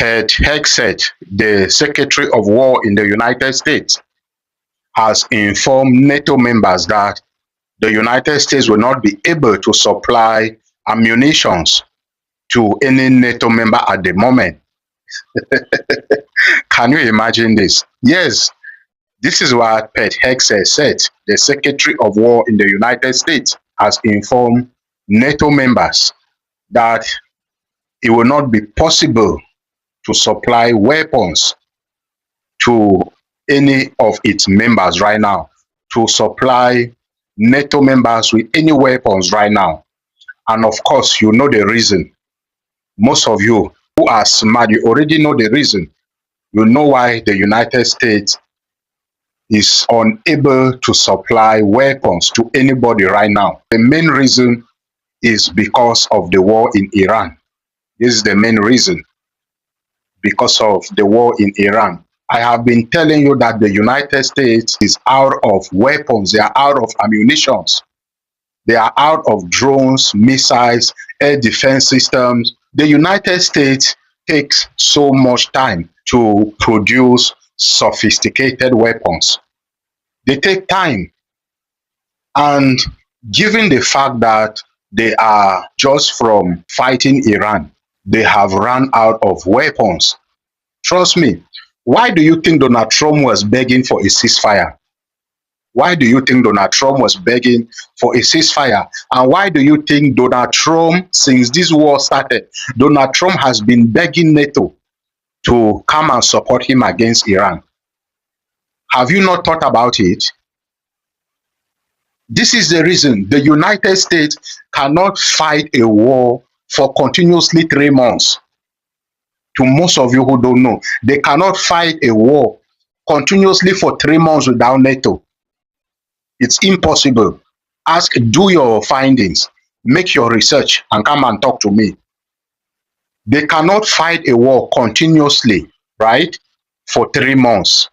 Pete Hegseth, the Secretary of War in the United States, has informed NATO members that the United States will not be able to supply ammunition to any NATO member at the moment. Can you imagine this? Yes, this is what Pete Hegseth said. The Secretary of War in the United States has informed NATO members that it will not be possible to supply weapons to any of its members right now, to supply NATO members with any weapons right now. And of course, you know the reason. Most of you who are smart, you already know the reason. You know why the United States is unable to supply weapons to anybody right now. The main reason is because of the war in Iran. This is the main reason, because of the war in Iran. I have been telling you that the United States is out of weapons, they are out of ammunition, they are out of drones, missiles, air defense systems. The United States takes so much time to produce sophisticated weapons. They take time. And given the fact that they are just from fighting Iran, they have run out of weapons. Trust me, why do you think Donald Trump was begging for a ceasefire? Why do you think Donald Trump was begging for a ceasefire? And why do you think Donald Trump, since this war started, Donald Trump has been begging NATO to come and support him against Iran? Have you not thought about it? This is the reason the United States cannot fight a war for continuously 3 months. To most of you who don't know, they cannot fight a war continuously for 3 months without NATO. It's impossible. Do your findings, make your research, and come and talk to me. They cannot fight a war continuously, right, for 3 months.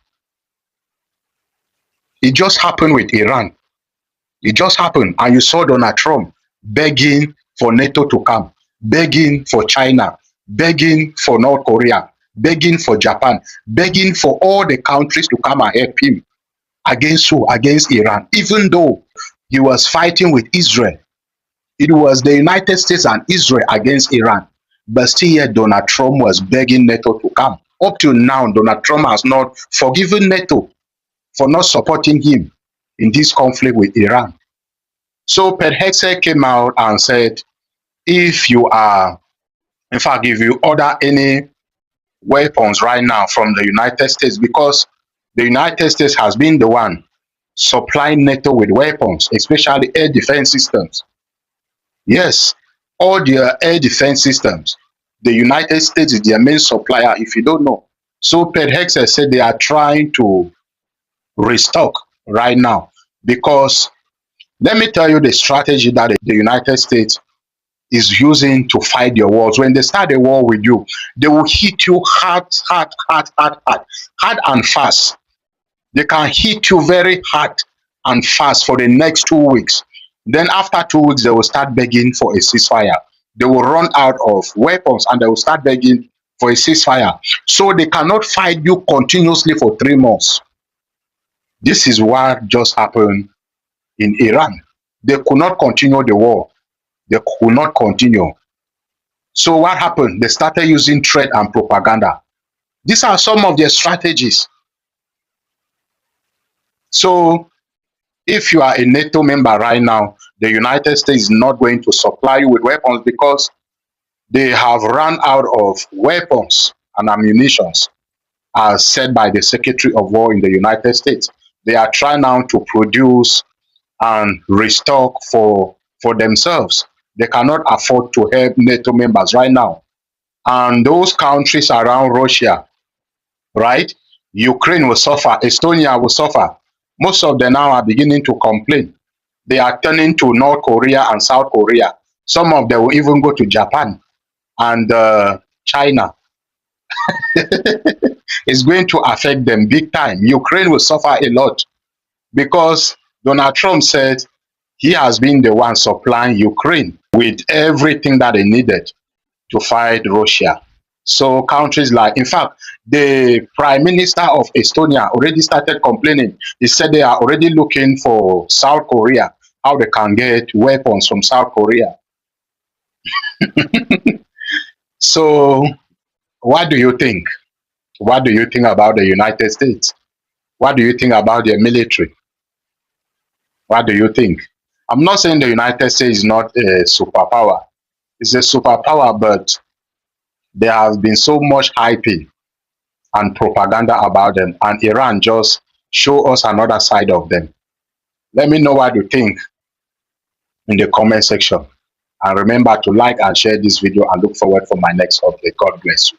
It just happened with Iran. It just happened, and you saw Donald Trump begging for NATO to come, begging for China, begging for North Korea, begging for Japan, begging for all the countries to come and help him. Against who? Against Iran. Even though he was fighting with Israel, it was the United States and Israel against Iran. But still yet Donald Trump was begging NATO to come. Up till now, Donald Trump has not forgiven NATO for not supporting him in this conflict with Iran. So Pete Hegseth came out and said, if you order any weapons right now from the United States, because the United States has been the one supplying NATO with weapons, especially air defense systems. Yes, all their air defense systems, the United States is their main supplier, if you don't know. So Pete Hegseth said they are trying to restock right now, because let me tell you the strategy that the United States is using to fight their wars. When they start a war with you, they will hit you hard and fast. They can hit you very hard and fast for the next 2 weeks. Then after 2 weeks, they will start begging for a ceasefire. They will run out of weapons and they will start begging for a ceasefire. So they cannot fight you continuously for 3 months. This is what just happened in Iran. They could not continue the war. They could not continue. So what happened? They started using threat and propaganda. These are some of their strategies. So if you are a NATO member right now, the United States is not going to supply you with weapons because they have run out of weapons and ammunition, as said by the Secretary of War in the United States. They are trying now to produce and restock for themselves. They cannot afford to help NATO members right now. And those countries around Russia, right? Ukraine will suffer, Estonia will suffer. Most of them now are beginning to complain. They are turning to North Korea and South Korea. Some of them will even go to Japan and China. It's going to affect them big time. Ukraine will suffer a lot because Donald Trump said he has been the one supplying Ukraine with everything that they needed to fight Russia. So countries like, in fact, the Prime Minister of Estonia already started complaining. He said they are already looking for South Korea, how they can get weapons from South Korea. So what do you think? What do you think about the United States? What do you think about their military? What do you think? I'm not saying the United States is not a superpower. It's a superpower, but there has been so much hyping and propaganda about them, and Iran just show us another side of them. Let me know what you think in the comment section. And remember to like and share this video and look forward for my next update. God bless you.